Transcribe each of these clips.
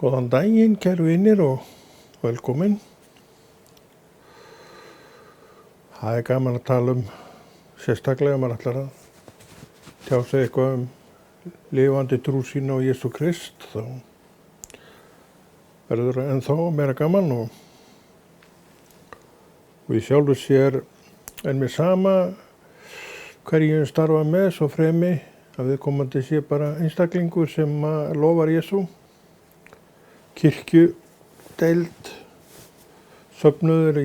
Góðan daginn, kæru vinir og velkomin. Það gaman að tala sérstaklega maður ætlar að tjá sig eitthvað lifandi trú sína á Jesú Krist, þá verður ennþá meira gaman og í sjálfu sér mér sama hverju starfa með svo fremi að viðkomandi sé bara einstaklingur sem lofar Jesú. Kirkju, deild, söfnuður,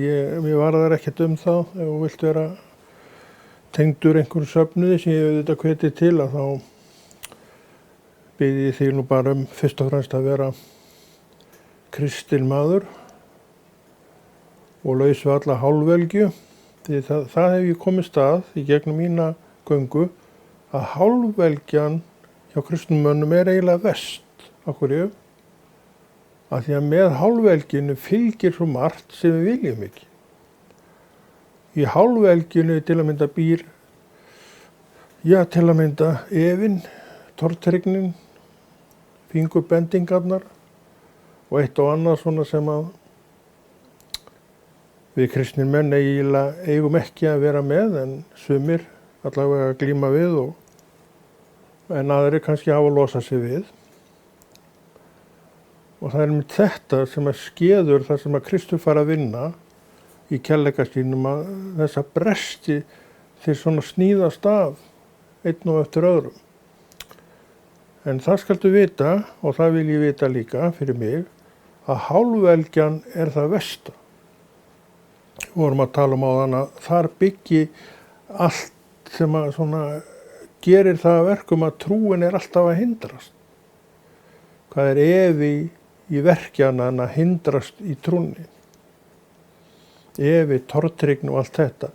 mér varðar ekkert það. Ef þú vilt vera tengdur einhverju söfnuði sem ég auðvitað hveti til, að þá bið ég þig nú bara fyrst og fremst að vera kristinn maður og laus við alla hálfvelgju. Því það hef ég komist að í gegnum mína göngu að hálfvelgjan hjá kristnum mönnum eiginlega verst. Af hverju? Af því að með hálfvelginu fylgir svo margt sem við viljum ekki. Í hálfvelginu til að mynda býr, til að mynda efinn, tortryggnin, fingurbendingarnar og eitt og annað svona sem að við kristnir menn eigum ekki að vera með, en sumir allavega að glíma við en aðrir kannski hafa að losa sig við. Og það með þetta sem að skeður það sem að Kristur fara að vinna í kærleika sínum, að þessa bresti þeir svona sníðast af einn og eftir öðrum. En það skaltu vita, og það vil ég vita líka fyrir mig, að hálfvelgjan það versta. Við vorum að tala á þann að þar byggi allt sem að svona gerir það að verkum að trúin alltaf að hindrast. Hvað efi í verkjana að hindrast í trúnni. Efi, tortryggni og allt þetta.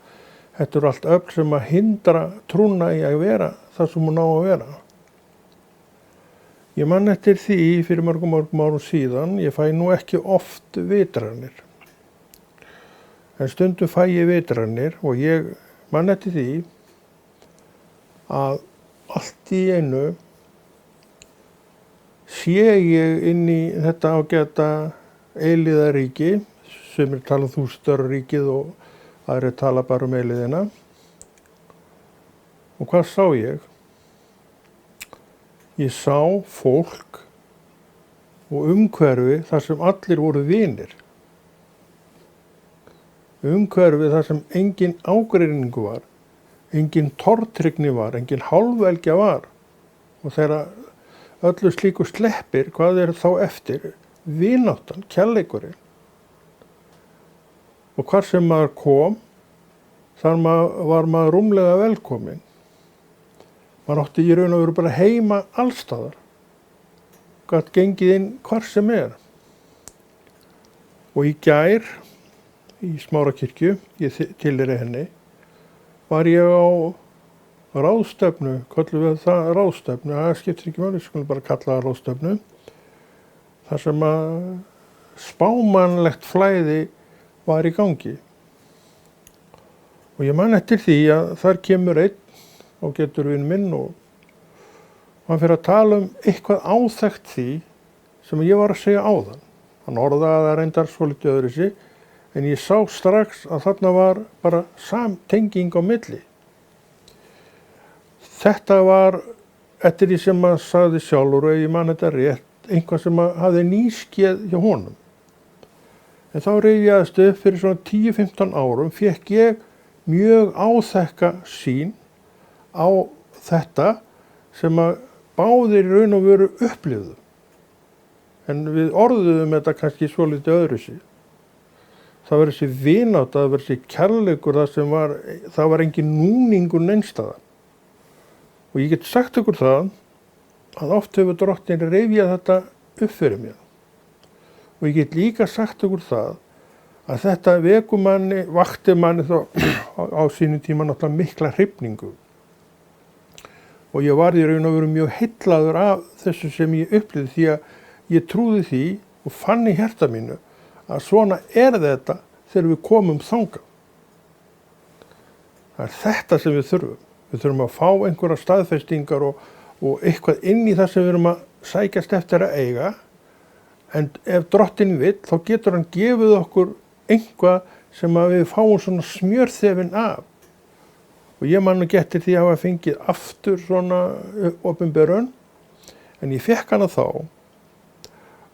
Þetta allt öfl sem að hindra trúna í að vera það sem hún á að vera. Ég man eftir því fyrir mörgum árum síðan, ég fæ nú ekki oft vitranir. En stundum fæ ég vitranir og ég man eftir því að allt í einu sé ég inn í þetta ágæta eilíðaríki, sumir tala þúsundárríkið og aðrir tala bara eilíðina. Og hvað sá ég? Ég sá fólk og umhverfi þar sem allir voru vinir. Umhverfi þar sem engin ágreiningur var, engin tortryggni var, engin hálfvelgja var. Og þegar öllu slíku sleppir, hvað þá eftir? Vináttan, kærleikurinn. Og hvar sem maður kom, þar var maður rúmlega velkominn. Maður átti í raun og veru bara heima allstaðar. Gat gengið inn hvar sem Og í gær, í Smárakirkju, ég tilheyri henni, var ég á ráðstefnu, köllum við það ráðstefnu, það skiptir ekki máli, við skulum bara kalla það ráðstefnu, þar sem að spámannlegt flæði var í gangi. Og ég man eftir því að þar kemur einn og getur vinn minn og hann fyrir að tala eitthvað áþekkt því sem ég var að segja áðan. Hann orðaði það reyndar svolítið öðruvísi, en ég sá strax að þarna var bara samtenging á milli. Þetta var, eftir því sem maður sagði sjálfur, og ég man þetta rétt, einhvað sem hafði nýskeð hjá honum. En þá rifjaðist upp fyrir svona 10-15 árum, fékk ég mjög áþekka sýn á þetta sem að báðir í raun og veru upplifðu. En við orðuðum þetta kannski svolítið öðruvísi. Það var þessi vinátta, það var þessi kærleikur, það var engin núningur neinstaðar. Og ég get sagt ykkur það að oft hefur Drottinn rifjað þetta upp fyrir mér. Og ég get líka sagt ykkur það að þetta vakti manni þá á sínum tíma náttúrulega mikla hrifningu. Og ég var í raun og veru mjög heillaður af þessu sem ég upplifði, því að ég trúði því og fann í hjarta mínu að svona þetta þegar við komum þangað. Það þetta sem við þurfum. Við þurfum að fá einhverja staðfestingar og eitthvað inn í það sem við erum að sækjast eftir að eiga, En ef drottin vill, þá getur hann gefið okkur eitthvað sem að við fáum svona smjörþefinn af. Og ég man ekki eftir því að hafa fengið aftur svona opinberun, en ég fekk hana þá.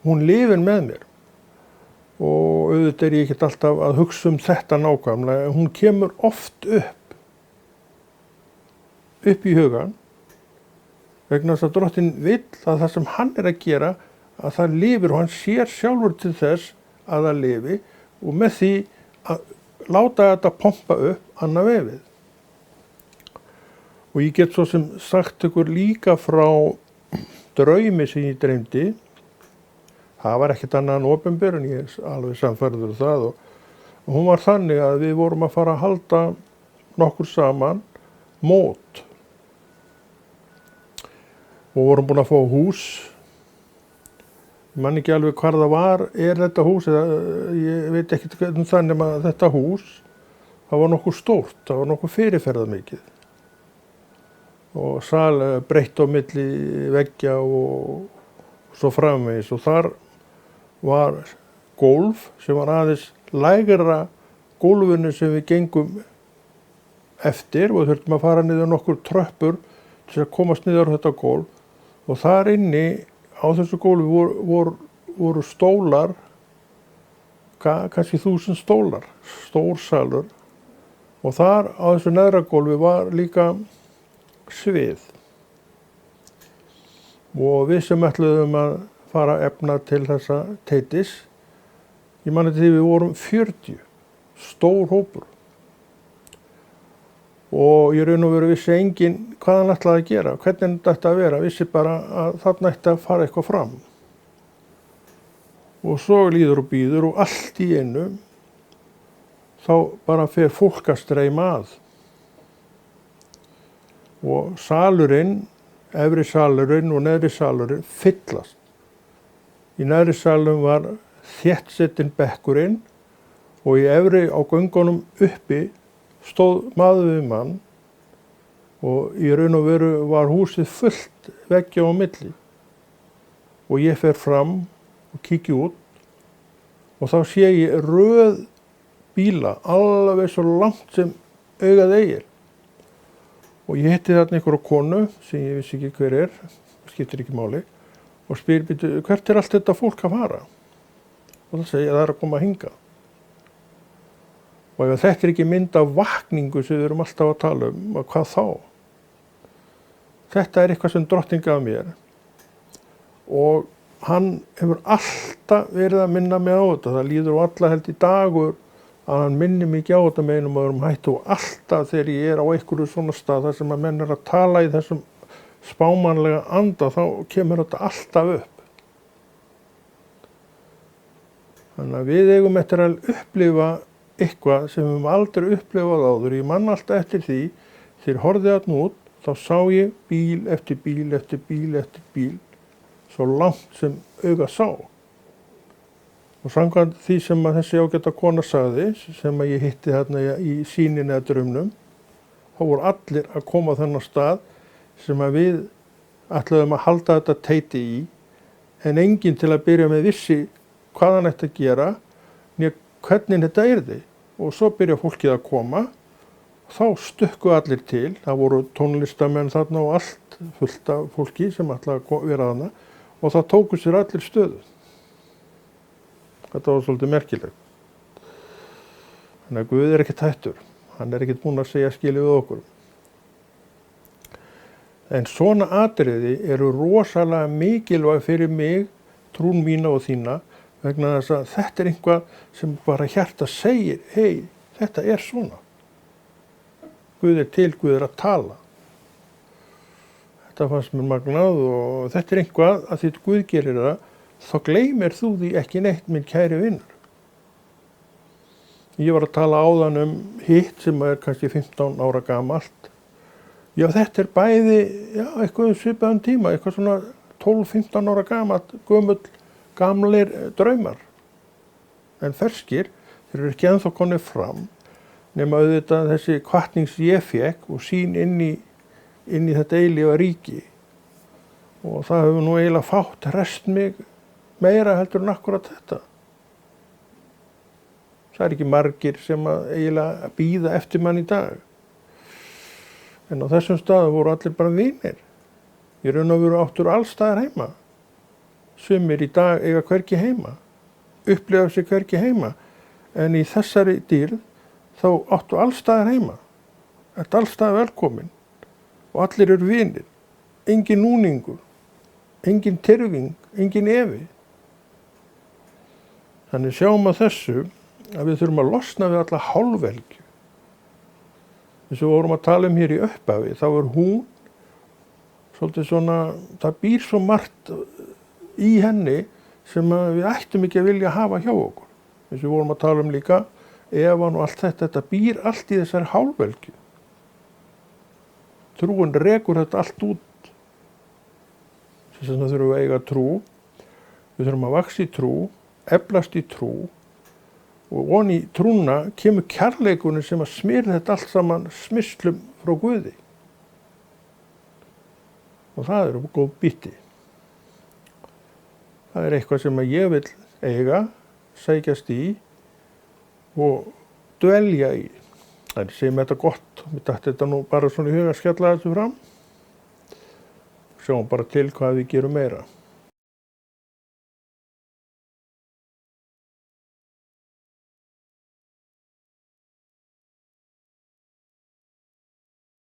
Hún lifir með mér. Og auðvitað er ég ekkert alltaf að hugsa þetta nákvæmlega. Hún kemur oft upp í hugan, vegna þess að drottin vill að það sem hann er að gera, að það lifir og hann sér sjálfur til þess að það lifi og með því að láta þetta pompa upp annað vefið. Og ég get svo sem sagt ykkur líka frá draumi sem ég dreymdi. Það var ekkert annað en opinber, en ég er alveg sannfærður það. Og hún var þannig að við vorum að fara að halda nokkur saman mót. Og vorum búin að fá hús. Ég man ekki alveg hvar það var, þetta hús, ég veit ekki þannig að þetta hús, það var nokkuð stórt, það var nokkuð fyrirferðarmikið. Og sal breytt á milli veggja og svo framvegis og þar var gólf sem var aðeins lægra gólfinu sem við gengum eftir og þurftum að fara niður nokkur tröppur til að komast niður á þetta gólf og þar inni á þessu gólfi voru stólar, kannski 1000 stólar, stór salur og þar á þessu neðra gólfi var líka svið og við sem ætluðum að fara að efna til þessa teitis, ég man eftir því við vorum 40, stór hópur og ég raun og veru vissi enginn hvað hann ætlaði að gera, hvernig þetta ætti að vera, vissi bara að þarna ætti að fara eitthvað fram og svo líður og býður og allt í einu þá bara fer fólk að streyma að. Og salurinn, efri salurinn og neðri salurinn fyllast. Í neðri salurinn var þéttsetinn bekkurinn og í efri á göngunum uppi stóð maður við mann og í raun og veru var húsið fullt veggja á milli. Og ég fer fram og kíki út og þá sé ég röð bíla alveg svo langt sem augað eigir. Og ég hitti þarna einhverja konu sem ég vissi ekki hver skiptir ekki máli, og spyr, hvert allt þetta fólk að fara? Og það segja það að koma hingað. Og ef þetta ekki mynd af vakningu sem við erum alltaf að tala hvað þá? Þetta eitthvað sem drottinn gaf mér. Og hann hefur alltaf verið að minna mig á þetta. Það líður á alla held í dagur að hann minni mikið á þetta með einum og öðrum hætti og alltaf þegar ég er á einhverju svona stað þar sem að menn að tala í þessum spámanlega anda þá kemur þetta alltaf upp. Þannig að við eigum eftir að upplifa eitthvað sem við höfum aldrei upplifað áður. Ég man alltaf eftir því, þegar horfði þarna út, þá sá ég bíl eftir bíl eftir bíl eftir bíl, svo langt sem augað sá. Og samkvæmt því sem að þessi ágæta kona sagði, sem að ég hitti þarna í sýninni eða draumnum, þá voru allir að koma á þennan stað sem að við ætluðum að halda þetta teiti í, en enginn til að byrja með vissi hvað hann ætti að gera, né hvernig þetta yrði. Og svo byrja fólkið að koma, þá stukku allir til, það voru tónlistamenn þarna og allt fullt af fólki sem ætlaði að vera þarna, og það tóku sér allir stöðu. Þetta var svolítið merkilegt. Þannig að Guð er ekkert hættur. Hann er ekkert búinn að segja skilið við okkur. En svona atriði eru rosalega mikilvæg fyrir mig, trún mína og þína, vegna þess að þetta er eitthvað sem bara hjarta segir, hei, þetta er svona. Guð er til, Guð er að tala. Þetta fannst mér magnað og þetta er eitthvað að því Guð gerir það, þá gleymir þú því ekki neitt, minn kæri vinur. Ég var að tala áðan hitt sem er kannski 15 ára gamalt. Já, þetta er bæði, eitthvað svipaðan tíma, eitthvað svona 12-15 ára gamalt, gamlir draumar. En ferskir, þeir eru ekki ennþá komnir fram, nema auðvitað þessi hvatning sem ég fékk og sýn inn í þetta eilífa ríki. Og það hefur nú eiginlega fátt rest mig meira heldur en akkurat þetta. Það er ekki margir sem eiginlega bíða eftir mann í dag. En á þessum staðum voru allir bara vinir. Í raun og veru áttur alls staðar heima. Sumir í dag eiga hvergi heima, upplifa sig hvergi heima. En í þessari dýrð þá áttu alls staðar heima. Þetta er alls staðar velkomin. Og allir eru vinir. Engin núningur, engin tyrfing, engin efi. Þannig sjáum að þessu að við þurfum að losna við alla hálfvelgju. Eins og við vorum að tala hér í upphafi, þá er hún svolítið svona, það býr svo margt í henni sem við ættum ekki að vilja hafa hjá okkur. Eins og við vorum að tala líka, efan og allt þetta býr allt í þessari hálfvelgju. Trúin rekur þetta allt út. Þess vegna þurfum við að eiga trú, við þurfum að vaxa í trú, eflast í trú og ofan í trúna kemur kærleikurinn sem að smyrja þetta allt saman smyrslum frá Guði. Og það eru góð biti. Það er eitthvað sem að ég vil eiga, sækjast í og dvelja í. Það segjum þetta gott, við dættum þetta nú bara svona í huga að skella þessu fram. Sjáum bara til hvað við gerum meira.